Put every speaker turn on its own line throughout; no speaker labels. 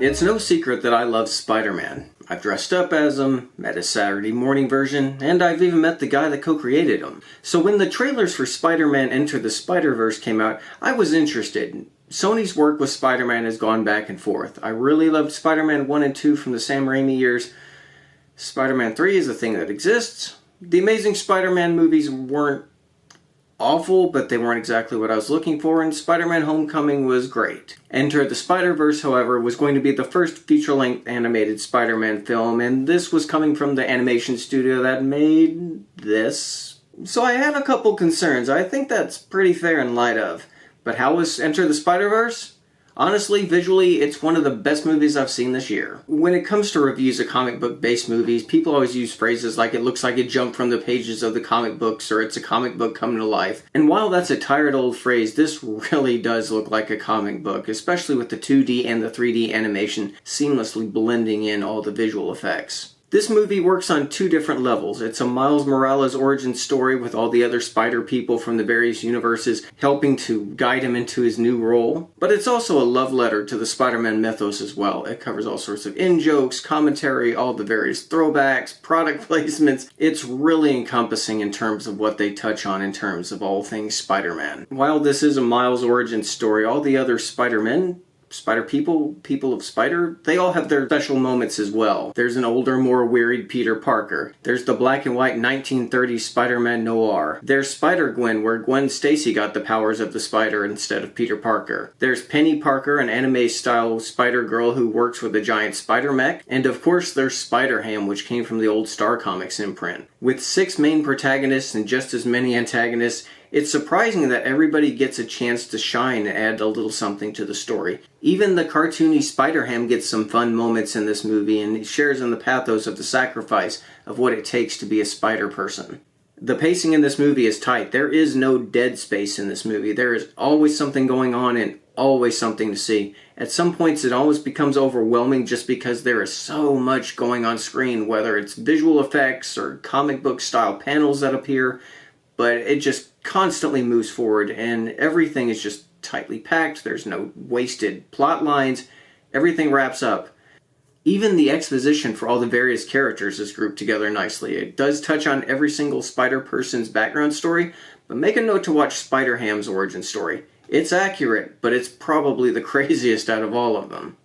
It's no secret that I love Spider-Man. I've dressed up as him, met his Saturday morning version, and I've even met the guy that co-created him. So when the trailers for Spider-Man Enter the Spider-Verse came out, I was interested. Sony's work with Spider-Man has gone back and forth. I really loved Spider-Man 1 and 2 from the Sam Raimi years. Spider-Man 3 is a thing that exists. The Amazing Spider-Man movies weren't awful, but they weren't exactly what I was looking for, and Spider-Man Homecoming was great. Enter the Spider-Verse, however, was going to be the first feature-length animated Spider-Man film, and this was coming from the animation studio that made this. So I had a couple concerns. I think that's pretty fair in light of. But how was Enter the Spider-Verse? Honestly, visually, it's one of the best movies I've seen this year. When it comes to reviews of comic book-based movies, people always use phrases like it looks like it jumped from the pages of the comic books or it's a comic book coming to life. And while that's a tired old phrase, this really does look like a comic book, especially with the 2D and the 3D animation seamlessly blending in all the visual effects. This movie works on two different levels. It's a Miles Morales origin story with all the other spider people from the various universes helping to guide him into his new role. But it's also a love letter to the Spider-Man mythos as well. It covers all sorts of in-jokes, commentary, all the various throwbacks, product placements. It's really encompassing in terms of what they touch on in terms of all things Spider-Man. While this is a Miles origin story, all the other Spider-Men, Spider people, people of Spider, they all have their special moments as well. There's an older, more wearied Peter Parker. There's the black and white 1930s Spider-Man noir. There's Spider-Gwen, where Gwen Stacy got the powers of the spider instead of Peter Parker. There's Penny Parker, an anime-style Spider-Girl who works with a giant spider mech. And of course there's Spider-Ham, which came from the old Star Comics imprint. With 6 main protagonists and just as many antagonists, it's surprising that everybody gets a chance to shine and add a little something to the story. Even the cartoony Spider-Ham gets some fun moments in this movie and shares in the pathos of the sacrifice of what it takes to be a spider person. The pacing in this movie is tight. There is no dead space in this movie. There is always something going on and always something to see. At some points it almost becomes overwhelming just because there is so much going on screen, whether it's visual effects or comic book style panels that appear, but it just constantly moves forward and everything is just tightly packed. There's no wasted plot lines. Everything wraps up. Even the exposition for all the various characters is grouped together nicely. It does touch on every single spider person's background story, but make a note to watch Spider-Ham's origin story. It's accurate, but it's probably the craziest out of all of them.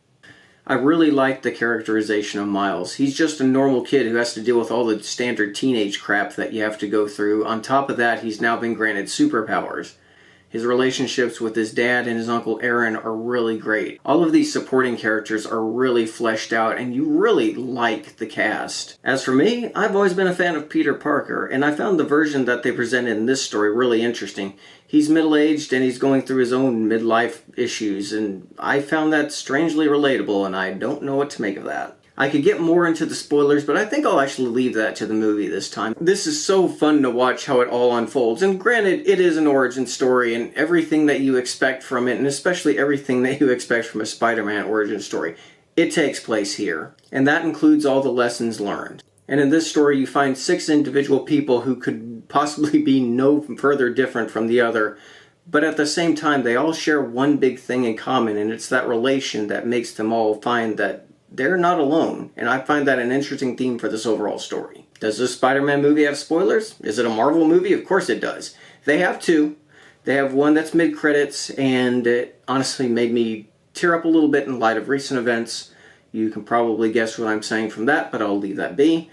I really like the characterization of Miles. He's just a normal kid who has to deal with all the standard teenage crap that you have to go through. On top of that, he's now been granted superpowers. His relationships with his dad and his Uncle Aaron are really great. All of these supporting characters are really fleshed out and you really like the cast. As for me, I've always been a fan of Peter Parker, and I found the version that they presented in this story really interesting. He's middle-aged and he's going through his own midlife issues, and I found that strangely relatable, and I don't know what to make of that. I could get more into the spoilers, but I think I'll actually leave that to the movie this time. This is so fun to watch how it all unfolds, and granted, it is an origin story, and everything that you expect from it, and especially everything that you expect from a Spider-Man origin story, it takes place here. And that includes all the lessons learned. And in this story, you find 6 individual people who could possibly be no further different from the other, but at the same time, they all share one big thing in common, and it's that relation that makes them all find that they're not alone, and I find that an interesting theme for this overall story. Does this Spider-Man movie have spoilers? Is it a Marvel movie? Of course it does. They have 2. They have one that's mid-credits, and it honestly made me tear up a little bit in light of recent events. You can probably guess what I'm saying from that, but I'll leave that be.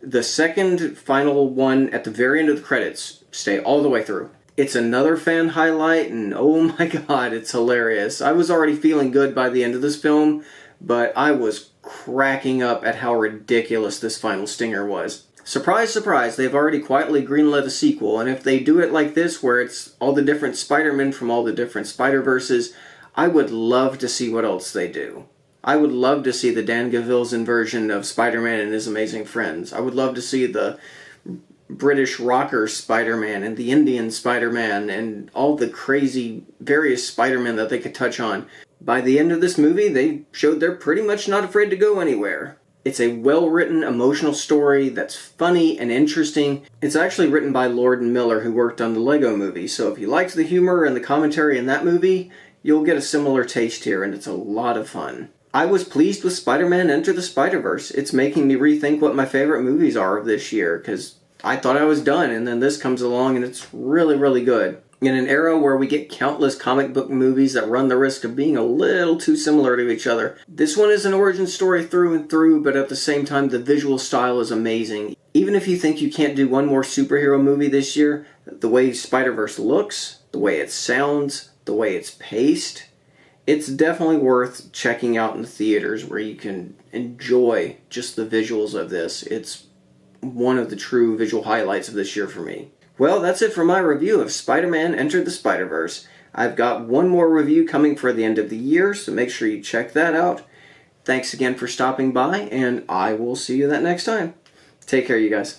The second final one at the very end of the credits, stay all the way through. It's another fan highlight, and oh my god, it's hilarious. I was already feeling good by the end of this film, but I was cracking up at how ridiculous this final stinger was. Surprise, surprise, they've already quietly greenlit a sequel, and if they do it like this, where it's all the different Spider-Men from all the different Spider-Verses, I would love to see what else they do. I would love to see the Dan Gavilson version of Spider-Man and His Amazing Friends. I would love to see the British rocker Spider-Man and the Indian Spider-Man and all the crazy various Spider-Men that they could touch on. By the end of this movie, they showed they're pretty much not afraid to go anywhere. It's a well-written, emotional story that's funny and interesting. It's actually written by Lord and Miller, who worked on the Lego Movie, so if you liked the humor and the commentary in that movie, you'll get a similar taste here, and it's a lot of fun. I was pleased with Spider-Man Enter the Spider-Verse. It's making me rethink what my favorite movies are of this year, because I thought I was done, and then this comes along, and it's really, really good. In an era where we get countless comic book movies that run the risk of being a little too similar to each other, this one is an origin story through and through, but at the same time the visual style is amazing. Even if you think you can't do one more superhero movie this year, the way Spider-Verse looks, the way it sounds, the way it's paced, it's definitely worth checking out in the theaters where you can enjoy just the visuals of this. It's one of the true visual highlights of this year for me. Well, that's it for my review of Spider-Man Enter the Spider-Verse. I've got one more review coming for the end of the year, so make sure you check that out. Thanks again for stopping by, and I will see you that next time. Take care, you guys.